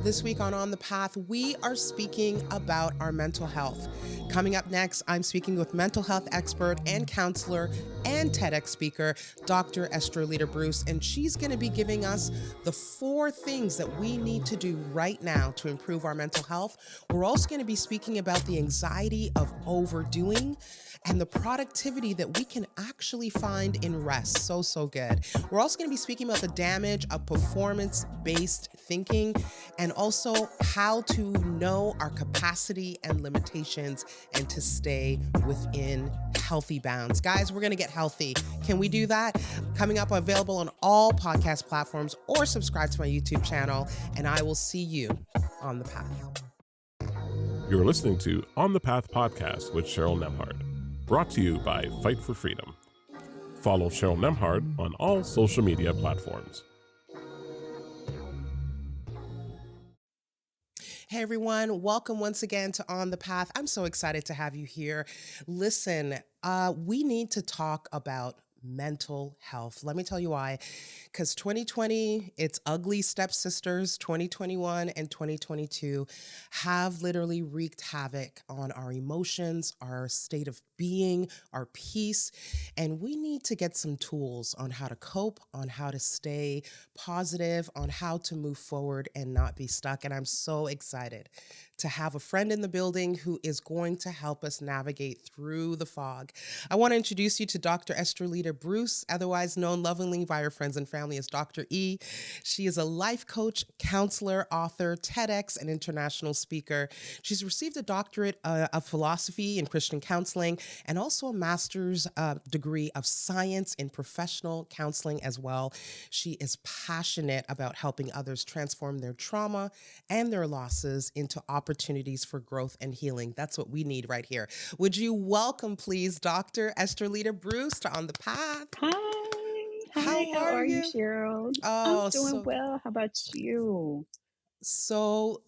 This week on the Path, we are speaking about our mental health. Coming up next, I'm speaking with mental health expert and counselor and TEDx speaker, Dr. Estrelita Bruce, and she's going to be giving us the 4 things that we need to do right now to improve our mental health. We're also going to be speaking about the anxiety of overdoing and the productivity that we can actually find in rest. So good. We're also going to be speaking about the damage of performance-based thinking and also how to know our capacity and limitations and to stay within healthy bounds. Guys, we're going to get healthy. Can we do that? Coming up, available on all podcast platforms, or subscribe to my YouTube channel, and I will see you on the path. You're listening to On the Path podcast with Cheryl Nembhard, brought to you by Fight for Freedom. Follow Cheryl Nembhard on all social media platforms. Hey everyone, welcome once again to On the Path. I'm so excited to have you here. Listen, we need to talk about mental health. Let me tell you why. Because 2020, its ugly stepsisters, 2021 and 2022, have literally wreaked havoc on our emotions, our state of being, our peace. And we need to get some tools on how to cope, on how to stay positive, on how to move forward and not be stuck. And I'm so excited to have a friend in the building who is going to help us navigate through the fog. I want to introduce you to Dr. Estrelita Bruce, otherwise known lovingly by her friends and family as Dr. E. She is a life coach, counselor, author, TEDx and International Speaker. She's received a doctorate of philosophy in Christian counseling and also a master's degree of science in professional counseling as well. She is passionate about helping others transform their trauma and their losses into opportunities for growth and healing. That's what we need right here. Would you welcome, please, Dr. Estrelita Bruce to On the Path? How are you, Cheryl? Oh, I'm doing well. How about you? So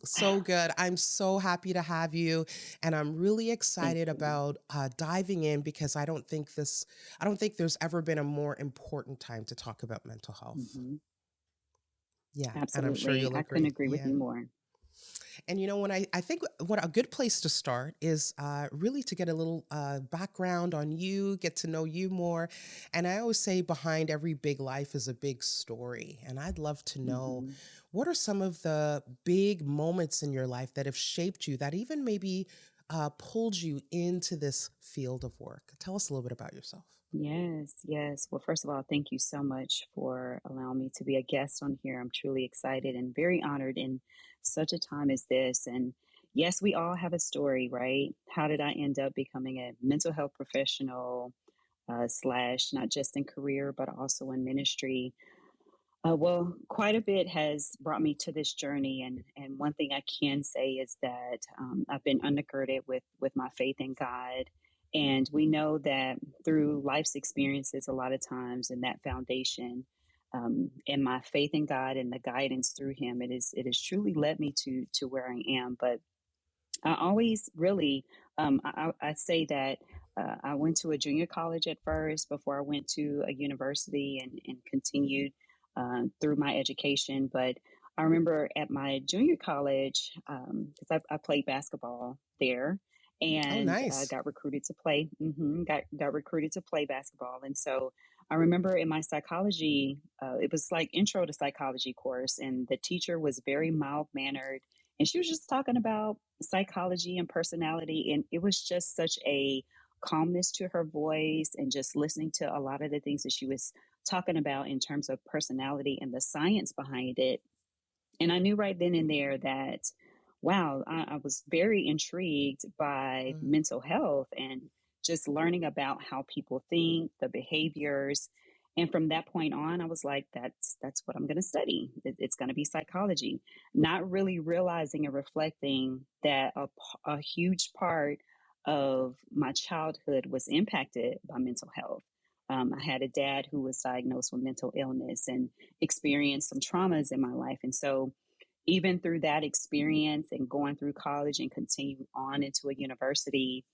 good. I'm so happy to have you. And I'm really excited about diving in because I don't think there's ever been a more important time to talk about mental health. Mm-hmm. Yeah. Absolutely. And I'm sure you'll agree. I couldn't agree with you more. And you know, when I think what a good place to start is really to get a little background on you, get to know you more. And I always say behind every big life is a big story. And I'd love to know what are some of the big moments in your life that have shaped you, that even maybe pulled you into this field of work. Tell us a little bit about yourself. Yes. Well, first of all, thank you so much for allowing me to be a guest on here. I'm truly excited and very honored in such a time as this. And yes, we all have a story, right? How did I end up becoming a mental health professional slash not just in career, but also in ministry? Well, quite a bit has brought me to this journey, and one thing I can say is that I've been undergirded with my faith in God, and we know that through life's experiences, a lot of times, in that foundation, and my faith in God and the guidance through Him, it has truly led me to where I am. But I always really, I say that I went to a junior college at first before I went to a university and continued through my education. But I remember at my junior college, because I played basketball there and nice. got recruited to play, got recruited to play basketball. And so I remember in my psychology, it was like intro to psychology course, and the teacher was very mild mannered. And she was just talking about psychology and personality. And it was just such a calmness to her voice, and just listening to a lot of the things that she was talking about in terms of personality and the science behind it. And I knew right then and there that, wow, I was very intrigued by mental health and just learning about how people think, the behaviors. And from that point on, I was like, that's what I'm going to study. It's going to be psychology, not really realizing and reflecting that a huge part of my childhood was impacted by mental health. I had a dad who was diagnosed with mental illness and experienced some traumas in my life. And so even through that experience and going through college and continuing on into a university,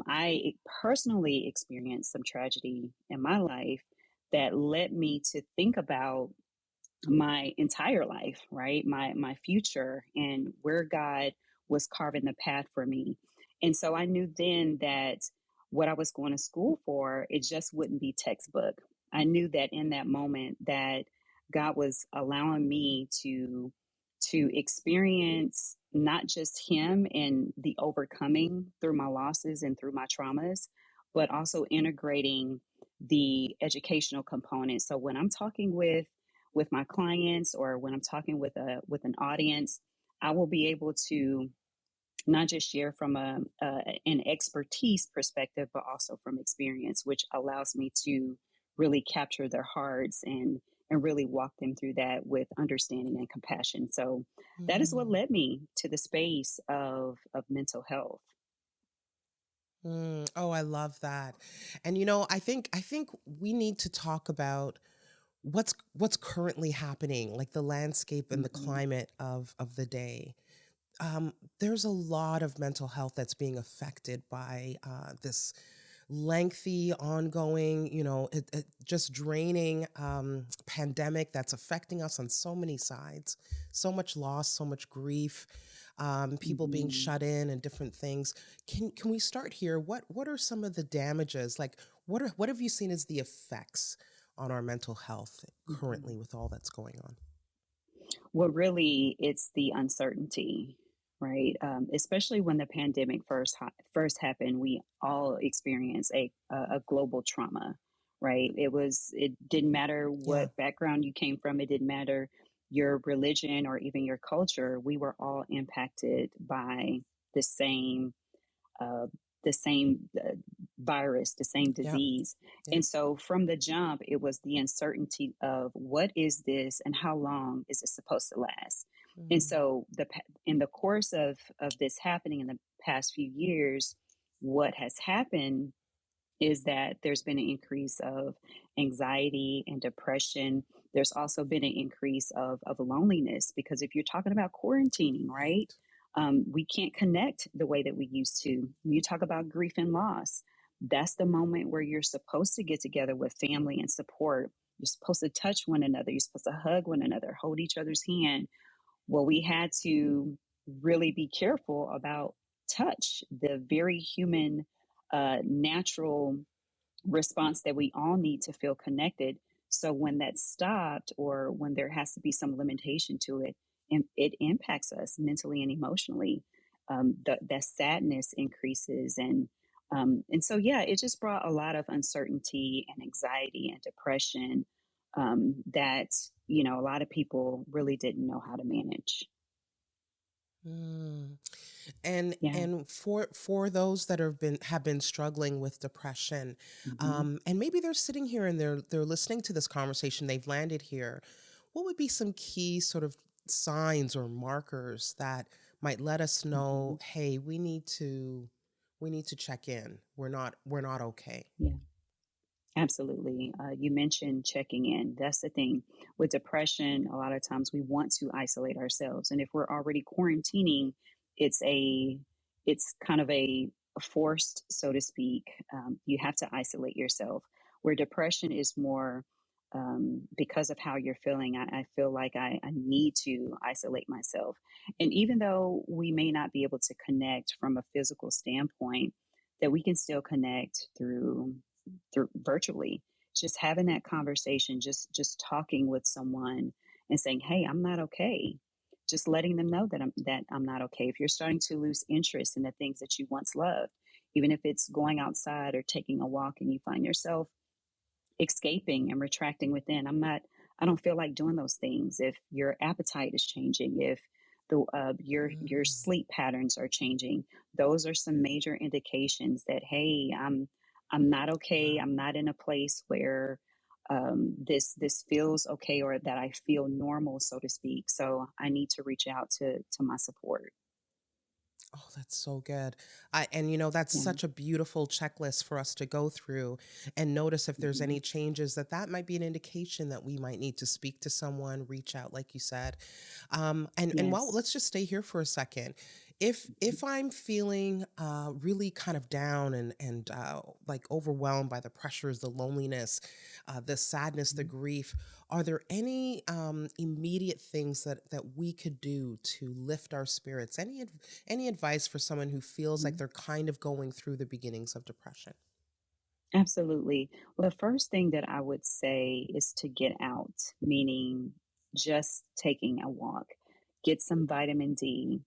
I personally experienced some tragedy in my life that led me to think about my entire life, right? My future and where God was carving the path for me. And so I knew then that what I was going to school for, it just wouldn't be textbook. I knew that in that moment that God was allowing me to experience not just him and the overcoming through my losses and through my traumas, but also integrating the educational component. So when I'm talking with my clients or when I'm talking with an audience, I will be able to not just share from an expertise perspective, but also from experience, which allows me to really capture their hearts and really walk them through that with understanding and compassion. So that is what Mm. led me to the space of mental health. Oh, I love that. And I think we need to talk about what's currently happening, like the landscape and the Hmm. climate of the day. There's a lot of mental health that's being affected by this lengthy, ongoing, it just draining pandemic that's affecting us on so many sides. So much loss, so much grief, people being Hmm. shut in and different things. Can we start here? What are some of the damages? Like, what have you seen as the effects on our mental health Hmm. currently with all that's going on? Well, really, it's the uncertainty, right? Especially when the pandemic first happened, we all experienced a global trauma, right? It didn't matter Yeah. what background you came from. It didn't matter your religion or even your culture. We were all impacted by the same uh, the same virus, the same Yeah. disease. Yeah. And so from the jump, it was the uncertainty of what is this and how long is it supposed to last? And Mm. so in the course of this happening in the past few years, what has happened is that there's been an increase of anxiety and depression. There's also been an increase of loneliness because if you're talking about quarantining, right? Right. We can't connect the way that we used to. When you talk about grief and loss, that's the moment where you're supposed to get together with family and support. You're supposed to touch one another. You're supposed to hug one another, hold each other's hand. Well, we had to really be careful about touch, the very human, natural response that we all need to feel connected. So when that stopped, or when there has to be some limitation to it, and it impacts us mentally and emotionally, that sadness increases, and so yeah, it just brought a lot of uncertainty and anxiety and depression that a lot of people really didn't know how to manage. Mm. And Yeah. and for those that have been struggling with depression, Hmm. and maybe they're sitting here and they're listening to this conversation, they've landed here. What would be some key sort of signs or markers that might let us Hmm. know, hey, we need to check in. We're not okay. Yeah. Absolutely. You mentioned checking in. That's the thing. With depression, a lot of times we want to isolate ourselves. And if we're already quarantining, it's a it's kind of a forced, so to speak. You have to isolate yourself. Where depression is more because of how you're feeling, I feel like I need to isolate myself. And even though we may not be able to connect from a physical standpoint, that we can still connect through virtually, just having that conversation, just talking with someone and saying, hey, I'm not okay, just letting them know that I'm not okay. If you're starting to lose interest in the things that you once loved, even if it's going outside or taking a walk and you find yourself escaping and retracting within, I don't feel like doing those things. If your appetite is changing, if your Mm. sleep patterns are changing, those are some major indications that, hey, I'm not okay. Wow. I'm not in a place where this feels okay, or that I feel normal, so to speak. So I need to reach out to my support. Oh, that's so good. And that's Yeah. such a beautiful checklist for us to go through and notice if there's Hmm. any changes that might be an indication that we might need to speak to someone, reach out, like you said. And well, Yes. let's just stay here for a second. if I'm feeling really kind of down and like overwhelmed by the pressures, the loneliness, the sadness, the Mhm. grief, are there any immediate things that we could do to lift our spirits? Any advice for someone who feels like Mhm. they're kind of going through the beginnings of depression? Absolutely. Well, the first thing that I would say is to get out, meaning just taking a walk, get some vitamin D,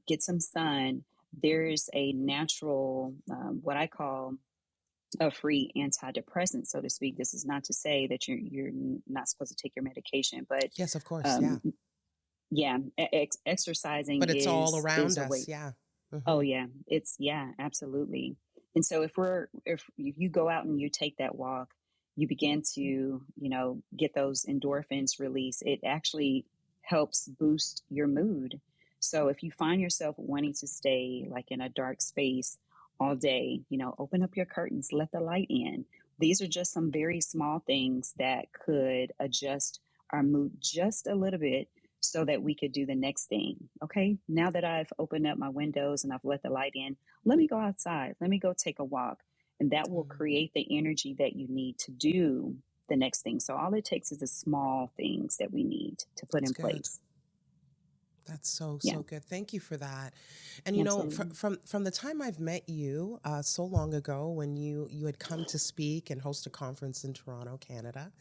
get some sun. There's a natural, what I call a free antidepressant, so to speak. This is not to say that you're not supposed to take your medication, but Yes, of course. um, Yeah. yeah, exercising But it's all is around a us. way. Yeah. Oh Hmm. yeah, yeah, absolutely. And so if you go out and you take that walk, you begin to, get those endorphins release. It actually helps boost your mood. So if you find yourself wanting to stay like in a dark space all day, open up your curtains, let the light in. These are just some very small things that could adjust our mood just a little bit so that we could do the next thing. Okay, now that I've opened up my windows and I've let the light in, let me go outside. Let me go take a walk. And that will create the energy that you need to do the next thing. So all it takes is the small things that we need to put That's in good. place. That's so Yeah, so good. Thank you for that. And absolutely. from the time I've met you so long ago, when you had come to speak and host a conference in Toronto, Canada,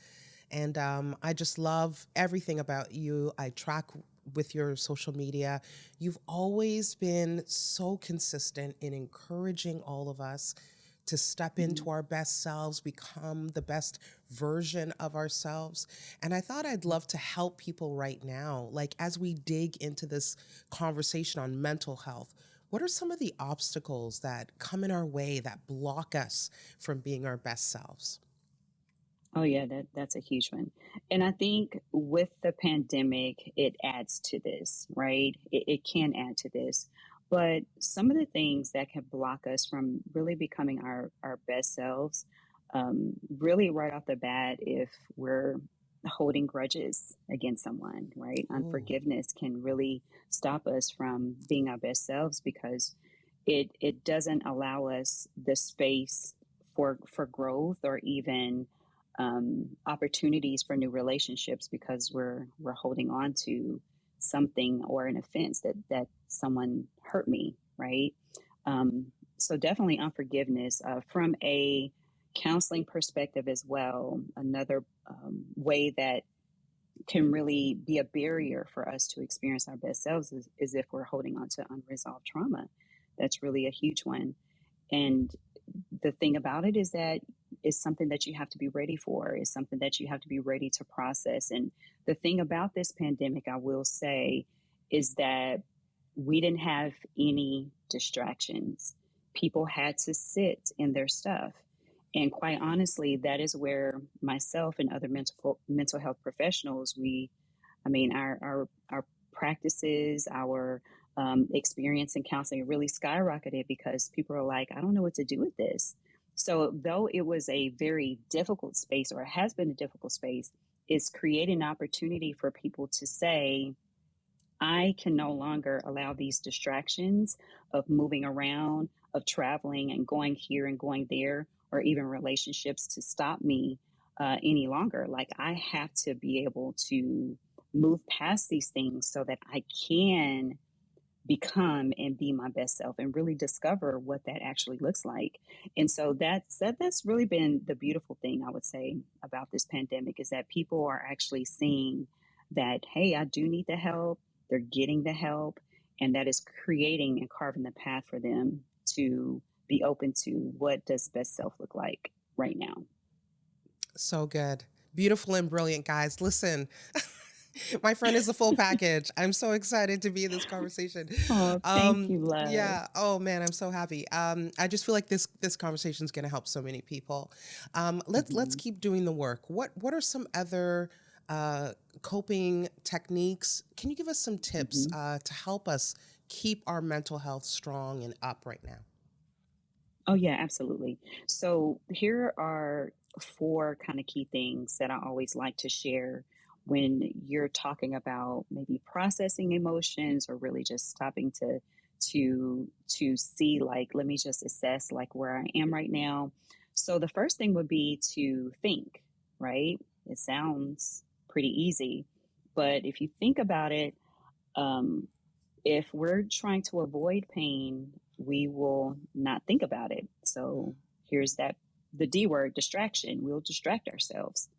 and I just love everything about you. I track with your social media. You've always been so consistent in encouraging all of us to step Mhm. into our best selves, become the best version of ourselves. And I thought I'd love to help people right now, like as we dig into this conversation on mental health. What are some of the obstacles that come in our way that block us from being our best selves? Oh yeah, that's a huge one. And I think with the pandemic, it adds to this, right? It can add to this. But some of the things that can block us from really becoming our best selves, really right off the bat, if we're holding grudges against someone, right? Ooh, Unforgiveness can really stop us from being our best selves because it doesn't allow us the space for growth or even opportunities for new relationships because we're holding on to something or an offense that someone hurt me, right? Um, so definitely unforgiveness from a counseling perspective as well. Another way that can really be a barrier for us to experience our best selves is if we're holding on to unresolved trauma. That's really a huge one. And the thing about it is that it's something that you have to be ready for. It's something that you have to be ready to process. And the thing about this pandemic, I will say, is that we didn't have any distractions. People had to sit in their stuff. And quite honestly, that is where myself and other mental health professionals, our practices, our experience in counseling really skyrocketed because people are like, I don't know what to do with this. So, though it was a very difficult space, or it has been a difficult space, it's creating an opportunity for people to say, I can no longer allow these distractions of moving around, of traveling and going here and going there, or even relationships to stop me any longer. Like, I have to be able to move past these things so that I can become and be my best self and really discover what that actually looks like. And so that's really been the beautiful thing, I would say, about this pandemic, is that people are actually seeing that, hey, I do need the help. They're getting the help, and that is creating and carving the path for them to be open to what does best self look like right now. so good. Beautiful and brilliant, guys. Listen, my friend is a full package. I'm so excited to be in this conversation. Oh, thank you, love. Yeah. Oh man, I'm so happy. I just feel like this conversation is going to help so many people. Let's Mhm. keep doing the work. What are some other uh, coping techniques? Can you give us some tips Mhm. to help us keep our mental health strong and up right now? Oh, yeah, absolutely. So here are four kind of key things that I always like to share when you're talking about maybe processing emotions or really just stopping to to see, like, let me just assess like where I am right now. So the first thing would be to think, right? It sounds pretty easy, but if you think about it, um, if we're trying to avoid pain, we will not think about it. So here's that the D word, distraction. We'll distract ourselves.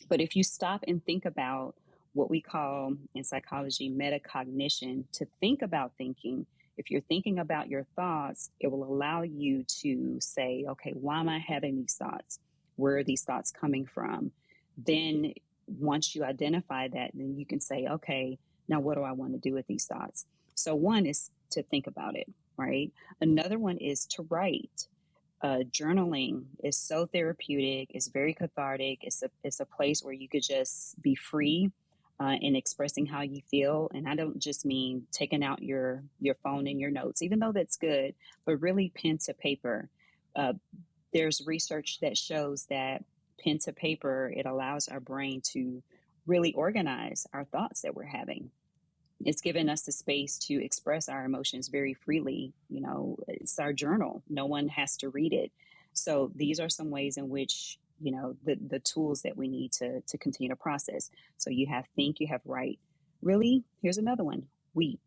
But if you stop and think about what we call in psychology metacognition, to think about thinking, if you're thinking about your thoughts, it will allow you to say, okay, why am I having these thoughts? Where are these thoughts coming from? Then once you identify that, then you can say, okay, now what do I want to do with these thoughts? So one is to think about it, right? Another one is to write. Journaling is so therapeutic. It's very cathartic. It's a place where you could just be free in expressing how you feel. And I don't just mean taking out your phone and your notes, even though that's good, but really pen to paper. Uh, there's research that shows that pen to paper, it allows our brain to really organize our thoughts that we're having. It's given us the space to express our emotions very freely. You know, it's our journal. No one has to read it. So these are some ways in which, you know, the tools that we need to continue to process. So you have think, you have write. Really, here's another one: weep,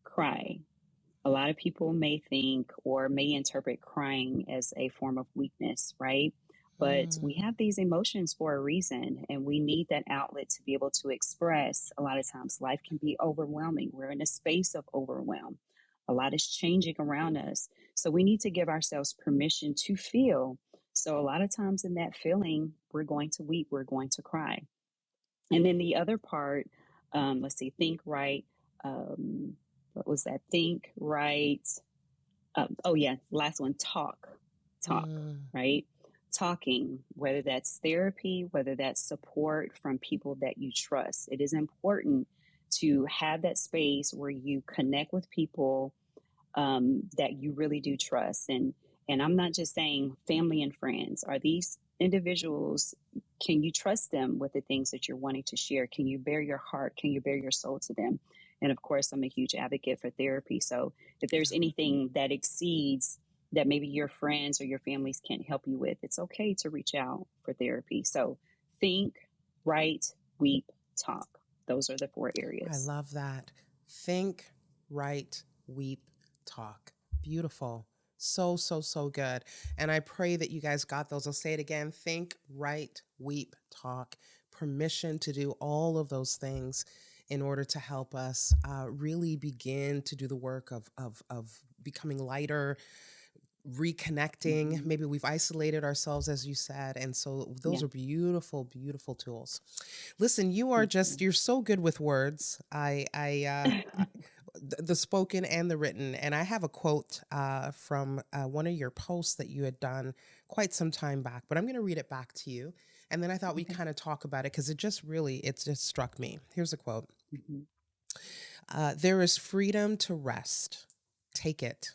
cry. A lot of people may think or may interpret crying as a form of weakness, right? But we Mm. have these emotions for a reason, and we need that outlet to be able to express. A lot of times, life can be overwhelming. We're in a space of overwhelm. A lot is changing around us. So we need to give ourselves permission to feel. So, a lot of times in that feeling, we're going to weep, we're going to cry. And then the other part, let's see, think, right. What was that? Think, right. Oh, yeah. Last one, talk, Mm. right? Talking, whether that's therapy, whether that's support from people that you trust. It is important to have that space where you connect with people that you really do trust. And I'm not just saying family and friends. Are these individuals, can you trust them with the things that you're wanting to share? Can you bare your heart? Can you bare your soul to them? And of course, I'm a huge advocate for therapy. So if there's anything that exceeds that maybe your friends or your families can't help you with, it's okay to reach out for therapy. So think, write, weep, talk. Those are the four I areas. love that. Think, write, weep, talk. Beautiful. So, so, so good. And I pray that you guys got those. I'll say it again. Think, write, weep, talk. Permission to do all of those things in order to help us really begin to do the work of becoming lighter, reconnecting. Hmm. Maybe we've isolated ourselves, as you said. And so those Yeah. are beautiful, beautiful tools. Listen, you are Thank just, you. you're so good with words. The spoken and the written. And I have a quote from one of your posts that you had done quite some time back, but I'm going to read it back to you. And then I thought we'd Okay. kind of talk about it because it just struck me. Here's a quote. Hmm. There is freedom to rest. Take it.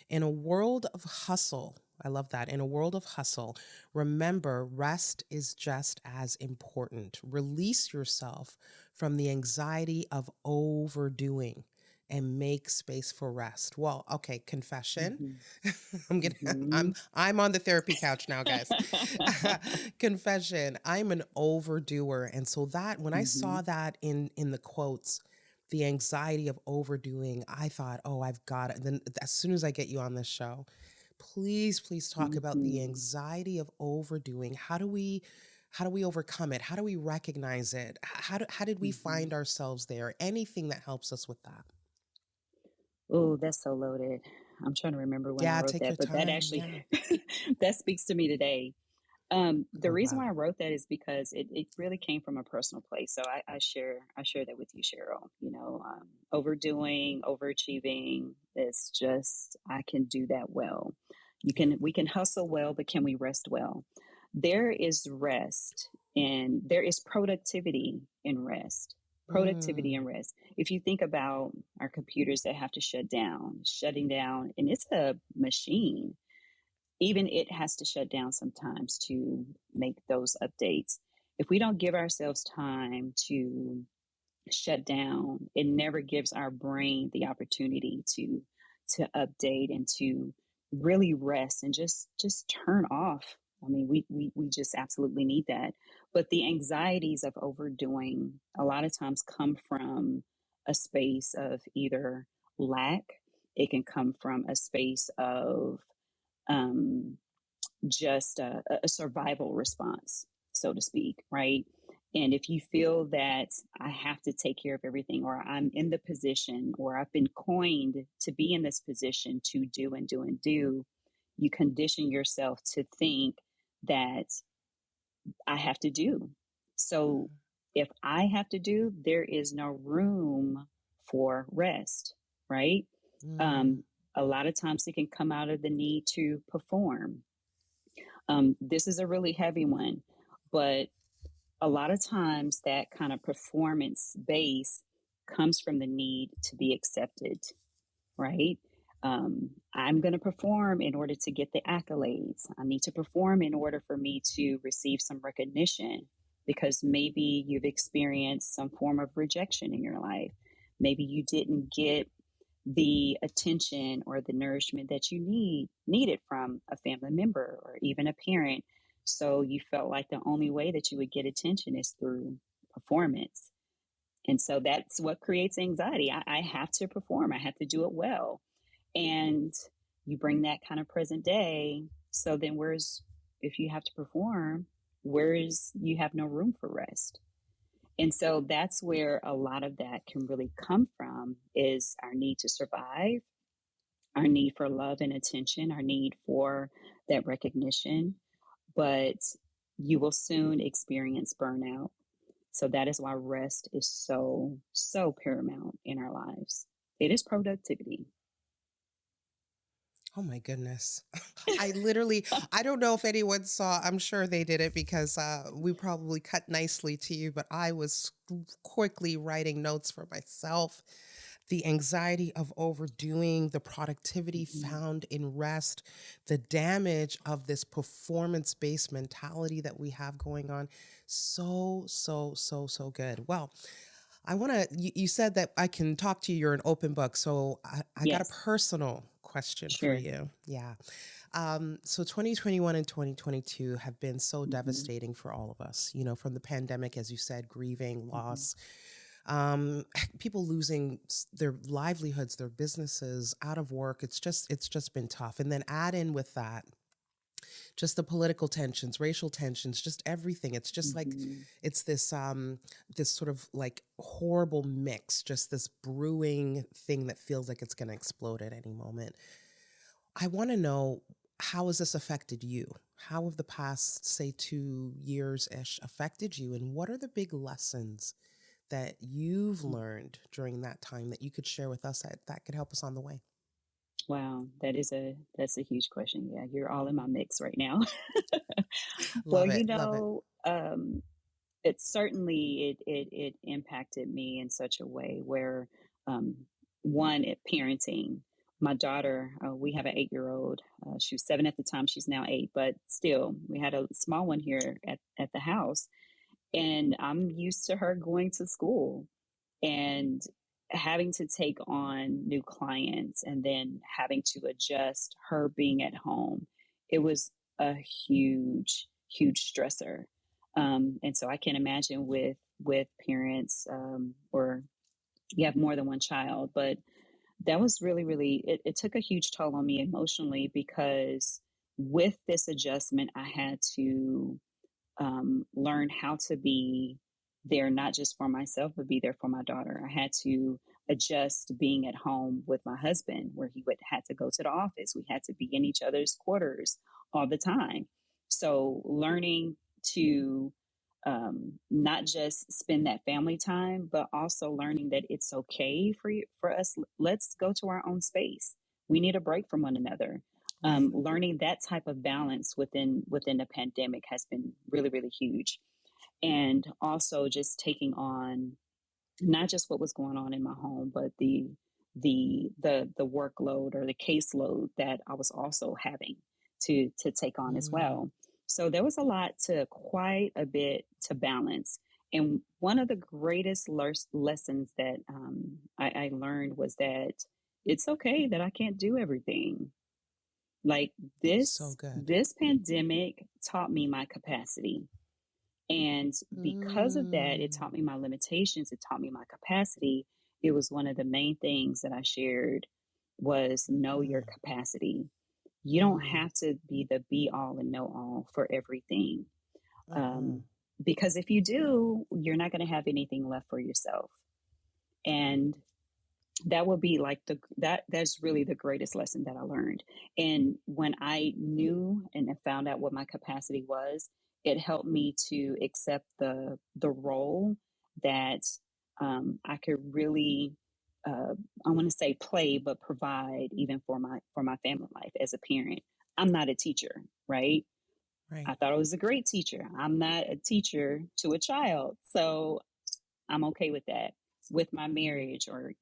In a world of hustle, I love that. In a world of hustle, remember rest is just as important. Release yourself from the anxiety of overdoing and make space for rest. Well, okay, confession. Hmm. I'm gonna Hmm. I'm on the therapy couch now, guys. Confession. I'm an overdoer. And so that when I Hmm. saw that in the quotes, the anxiety of overdoing, I thought, oh, I've got it. Then as soon as I get you on this show, please talk about the Hmm. anxiety of overdoing. How do we overcome it? How do we recognize it? How did we Hmm. find ourselves there? Anything that helps us with that. Oh, that's so loaded. I'm trying to remember when I Yeah, wrote take that, your but that time. actually Yeah. that speaks to me today. The Oh, reason wow. why I wrote that is because it really came from a personal place. So I share that with you, Cheryl. You know, overdoing, overachieving. It's just I can do that well. Yeah. We can hustle well, but can we rest well? There is rest and there is productivity in rest. Productivity Mm. and rest. If you think about our computers that have to shutting down, and it's a machine, even it has to shut down sometimes to make those updates. If we don't give ourselves time to shut down. It never gives our brain the opportunity to update and to really rest and just turn off. I mean, we just absolutely need that. But the anxieties of overdoing a lot of times come from a space of either lack. It can come from a space of um, just a survival response, so to speak, right? And if you feel that I have to take care of everything, or I'm in the position, or I've been coined to be in this position to do and do and do, you condition yourself to think that I have to do. So if I have to do, there is no room for rest, right? Mm, Um, a lot of times it can come out of the need to perform. This is a really heavy one, but a lot of times that kind of performance base comes from the need to be accepted, right? I'm going to perform in order to get the accolades. I need to perform in order for me to receive some recognition because maybe you've experienced some form of rejection in your life. Maybe you didn't get the attention or the nourishment that you needed from a family member or even a parent. So you felt like the only way that you would get attention is through performance. And so that's what creates anxiety. I have to perform, I have to do it well. And you bring that kind of present day. So then if you have to perform, you have no room for rest. And so that's where a lot of that can really come from is our need to survive, our need for love and attention, our need for that recognition. But you will soon experience burnout. So that is why rest is so, so paramount in our lives. It is productivity. oh my goodness. I don't know if anyone saw, I'm sure they did it because we probably cut nicely to you, but I was quickly writing notes for myself. The anxiety of overdoing, the productivity Mhm. found in rest, the damage of this performance based mentality that we have going on. So, so, so, so good. Well, I want to, you said that I can talk to you. You're an open book. So I got a Yes, personal question for sure. you. Yeah. So 2021 and 2022 have been so Hmm. devastating for all of us, from the pandemic, as you said, grieving, Hmm. loss, people losing their livelihoods, their businesses, out of work. It's just been tough. And then add in with that just the political tensions, racial tensions, just everything. It's just like Hmm. it's this sort of like horrible mix, just this brewing thing that feels like it's going to explode at any moment. I want to know, how has this affected you? How have the past, say, 2 years ish affected you? And what are the big lessons that you've learned during that time that you could share with us that could help us on the way? Wow, that's a huge question. Yeah, you're all in my mix right now. Well, Love it. Love it. it certainly it impacted me in such a way where um, one at parenting. My daughter, we have an 8-year-old. She was 7 at the time. She's now 8, but still, we had a small one here at the house, and I'm used to her going to school and having to take on new clients and then having to adjust her being at home. It was a huge, huge stressor. And so I can imagine with parents, or you have more than one child, but that was really, really, it took a huge toll on me emotionally because with this adjustment, I had to learn how to be there, not just for myself, but be there for my daughter. I had to adjust being at home with my husband, where he would had to go to the office. We had to be in each other's quarters all the time. So learning to not just spend that family time, but also learning that it's okay for us. Let's go to our own space. We need a break from one another. Right. Learning that type of balance within the pandemic has been really, really huge. And also just taking on not just what was going on in my home, but the workload or the caseload that I was also having to take on as Mm, well. So there was a lot to quite a bit to balance. And one of the greatest lessons that I learned was that it's okay that I can't do everything. Like So good. this pandemic taught me my capacity. And because of that, it Mm. taught me my limitations, it taught me my capacity. It was one of the main things that I shared was know your Mm. capacity. You don't Mm. have to be the be all and know all for everything. Uh-huh. Um, because if you do, you're not going to have anything left for yourself. And that would be like that's really the greatest lesson that I learned. And when I knew and found out what my capacity was, it helped me to accept the role that I could really uh, I want to say play, but provide even for my family life as a parent. I'm not a teacher, right? Right. I thought I was a great teacher. I'm not a teacher to a child. So I'm okay with that. With my marriage or,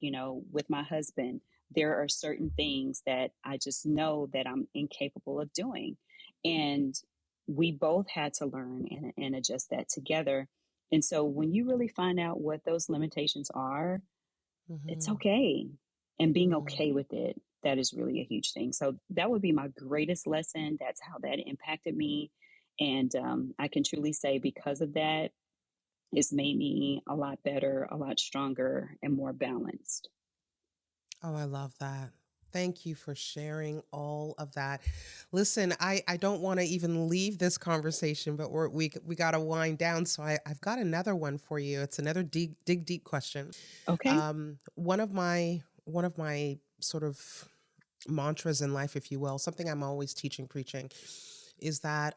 with my husband, there are certain things that I just know that I'm incapable of doing. And we both had to learn and adjust that together. And so when you really find out what those limitations are, it's Mm-hmm. okay. And being Mm. okay with it, that is really a huge thing. So that would be my greatest lesson. That's how that impacted me. And I can truly say because of that, it's made me a lot better, a lot stronger, and more balanced. Oh, I love that. Thank you for sharing all of that. Listen, I don't want to even leave this conversation, but we got to wind down. So I've got another one for you. It's another dig deep question. Okay. One of my sort of mantras in life, if you will, something I'm always teaching, preaching, is that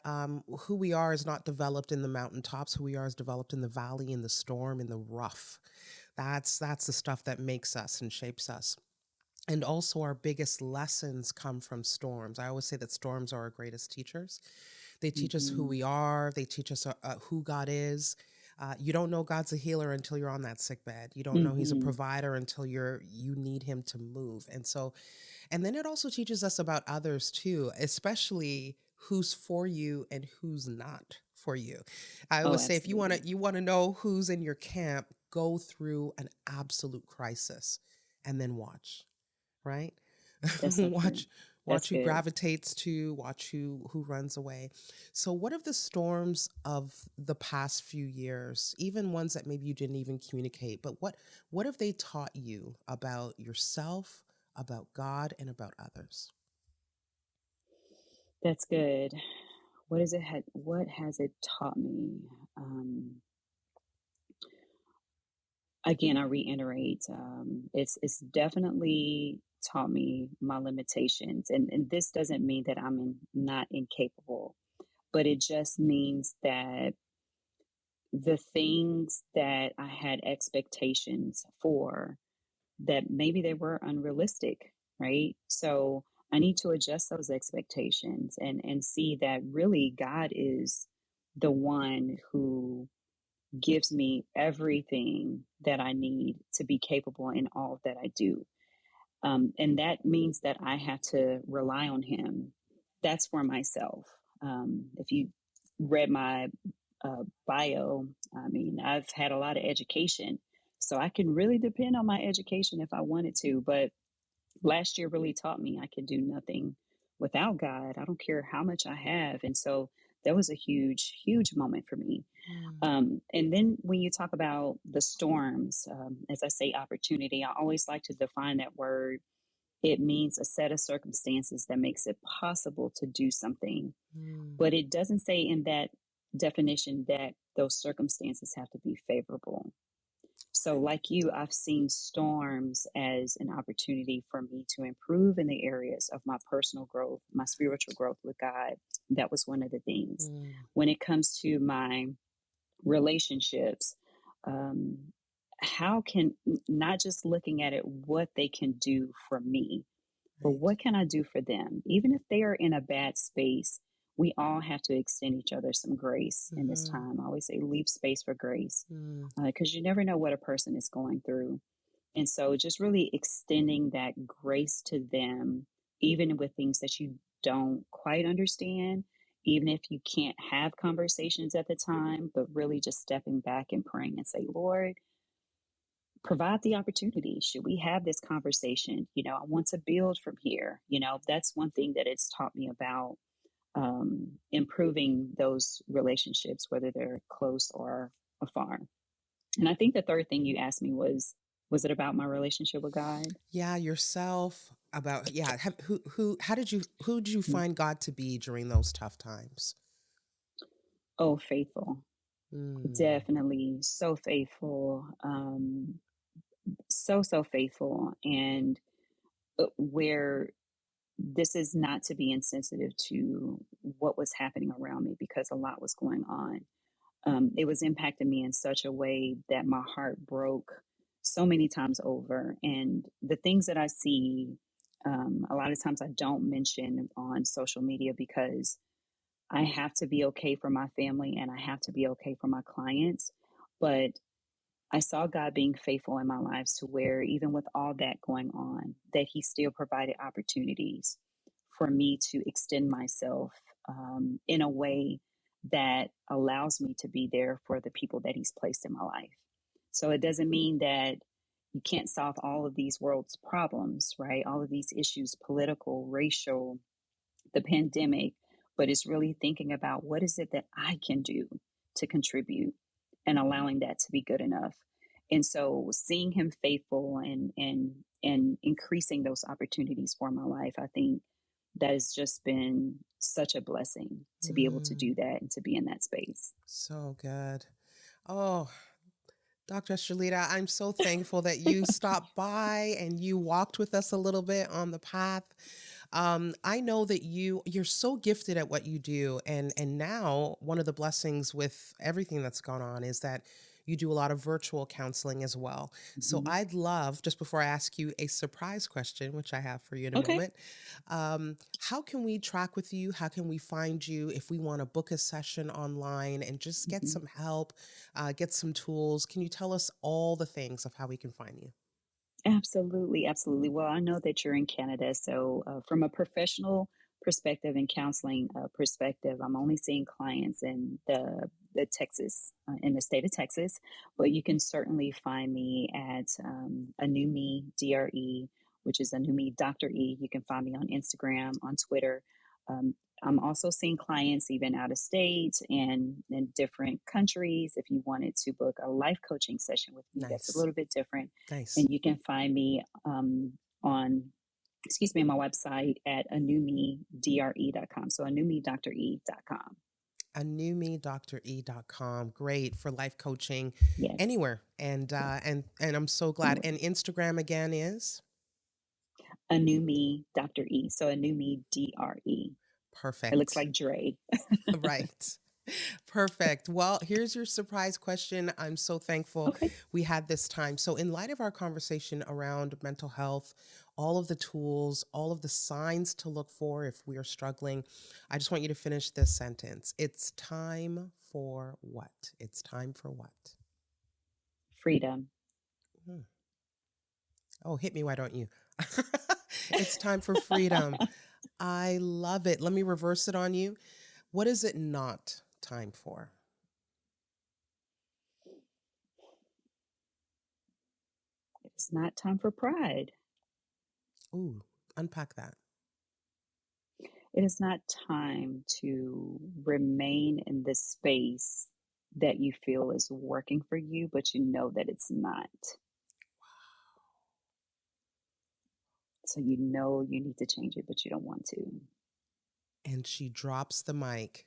who we are is not developed in the mountaintops. Who we are is developed in the valley, in the storm, in the rough. That's the stuff that makes us and shapes us. And also, our biggest lessons come from storms. I always say that storms are our greatest teachers. They teach us who Hmm. we are. They teach us who God is. You don't know God's a healer until you're on that sick bed. You don't know He's a Hmm. provider until you need Him to move. And so, and then it also teaches us about others too, especially who's for you and who's not for you. I Oh, always say if absolutely. you want to know who's in your camp, go through an absolute crisis and then watch, right? That's so true. watch That's watch who good. gravitates to, watch who runs away. So what have the storms of the past few years, even ones that maybe you didn't even communicate, but what have they taught you about yourself, about God, and about others? That's good. What has it taught me? Um, Again, I reiterate, it's definitely taught me my limitations, and this doesn't mean that not incapable, but it just means that the things that I had expectations for that maybe they were unrealistic, right? So I need to adjust those expectations and see that really God is the one who gives me everything that I need to be capable in all that I do. And that means that I have to rely on Him. That's for myself. If you read my bio, I mean, I've had a lot of education. So I can really depend on my education if I wanted to. But last year really taught me I could do nothing without God. I don't care how much I have. And so that was a huge, huge moment for me. Mm. And then when you talk about the storms, as I say, opportunity, I always like to define that word. It means a set of circumstances that makes it possible to do something. Mm. But it doesn't say in that definition that those circumstances have to be favorable. So, like you, I've seen storms as an opportunity for me to improve in the areas of my personal growth, my spiritual growth with God. That was one of the things. Mm. When it comes to my relationships, um, how can not just looking at it, what they can do for me, but Right. what can I do for them? Even if they are in a bad space, we all have to extend each other some grace in this Mm-hmm. time. I always say, leave space for grace Mm. because you never know what a person is going through. And so, just really extending that grace to them, even with things that you don't quite understand, even if you can't have conversations at the time, but really just stepping back and praying and say, Lord, provide the opportunity. Should we have this conversation? I want to build from here. That's one thing that it's taught me about improving those relationships, whether they're close or afar. And I think the third thing you asked me was it about my relationship with God? Yeah, yourself about yeah. Who did you Mm. find God to be during those tough times? Oh, faithful. Mm, Definitely so faithful. So faithful. And where this is not to be insensitive to what was happening around me because a lot was going on. It was impacting me in such a way that my heart broke so many times over. And the things that I see, a lot of times I don't mention on social media because I have to be okay for my family and I have to be okay for my clients. But I saw God being faithful in my lives to where even with all that going on, that He still provided opportunities for me to extend myself in a way that allows me to be there for the people that He's placed in my life. So it doesn't mean that you can't solve all of these world's problems, right? All of these issues, political, racial, the pandemic, but it's really thinking about what is it that I can do to contribute and allowing that to be good enough. And so seeing him faithful and increasing those opportunities for my life, I think that has just been such a blessing to be able to mm, do that and to be in that space. so good. Oh, Dr. Estrelita, I'm so thankful that you stopped by and you walked with us a little bit on the path. I know that you're so gifted at what you do, and now one of the blessings with everything that's gone on is that you do a lot of virtual counseling as well. So Mhm. I'd love, just before I ask you a surprise question, which I have for you in a Okay. moment, how can we track with you? How can we find you if we want to book a session online and just get Mhm. some help, get some tools? Can you tell us all the things of how we can find you? Absolutely, absolutely. Well, I know that you're in Canada, so from a professional perspective and counseling perspective, I'm only seeing clients in the Texas, in the state of Texas, but you can certainly find me at a new me DRE, which is a new me Dr. E. You can find me on Instagram, on Twitter. Um, I'm also seeing clients even out of state and in different countries. If you wanted to book a life coaching session with me, that's a Nice. little bit different, Nice. and you can find me on, excuse me, on my website at anewmedre.com. So anewmedre.com. A newmedre.com. Great for life coaching Yes. anywhere. And I'm so glad. Anyway, And Instagram again is anewmedre. So anewmedre. It looks perfect. like Dre. Right. Perfect. Well, here's your surprise question. I'm so thankful Okay. we had this time. So, in light of our conversation around mental health, all of the tools, all of the signs to look for if we are struggling, I just want you to finish this sentence. It's time for what? It's time for what? Freedom. Hmm. Oh, hit me, why don't you? It's time for freedom. I love it. Let me reverse it on you. What is it not time for? It's not time for pride. Ooh, unpack that. It is not time to remain in this space that you feel is working for you, but you know that it's not. So you know you need to change it, but you don't want to. And she drops the mic.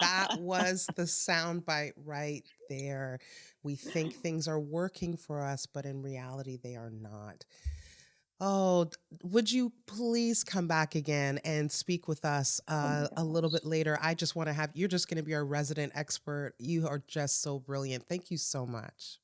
That was the soundbite right there. We think things are working for us, but in reality, they are not. Oh, would you please come back again and speak with us Oh my a little bit gosh. later? I just want to have, you're just going to be our resident expert. You are just so brilliant. Thank you so much.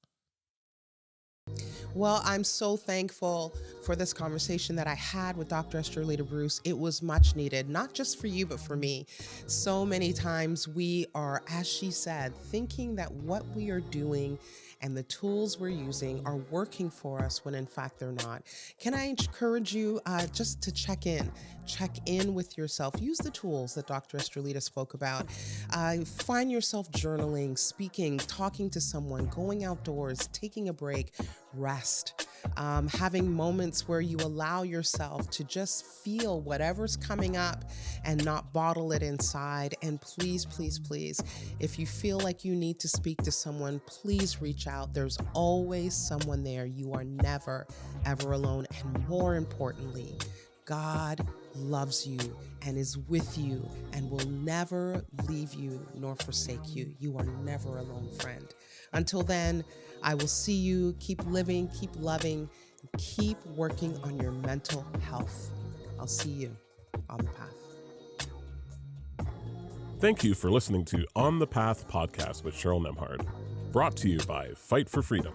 Well, I'm so thankful for this conversation that I had with Dr. Estrelita Bruce. It was much needed, not just for you, but for me. So many times we are, as she said, thinking that what we are doing and the tools we're using are working for us when in fact they're not. Can I encourage you just to check in with yourself. Use the tools that Dr. Estrelita spoke about. Find yourself journaling, speaking, talking to someone, going outdoors, taking a break, rest, having moments where you allow yourself to just feel whatever's coming up and not bottle it inside. And please, please, please, if you feel like you need to speak to someone, please reach out. There's always someone there. You are never, ever alone. And more importantly, God loves you and is with you and will never leave you nor forsake you. You are never alone, friend. Until then, I will see you. Keep living, keep loving, keep working on your mental health. I'll see you on the path. Thank you for listening to On the Path podcast with Cheryl Nembhard, brought to you by Fight for Freedom,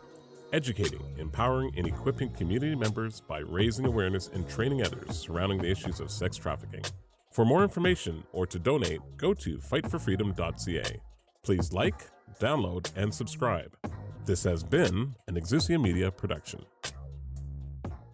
educating, empowering, and equipping community members by raising awareness and training others surrounding the issues of sex trafficking. For more information or to donate, go to fightforfreedom.ca. Please like, download, and subscribe. This has been an Exousia Media production.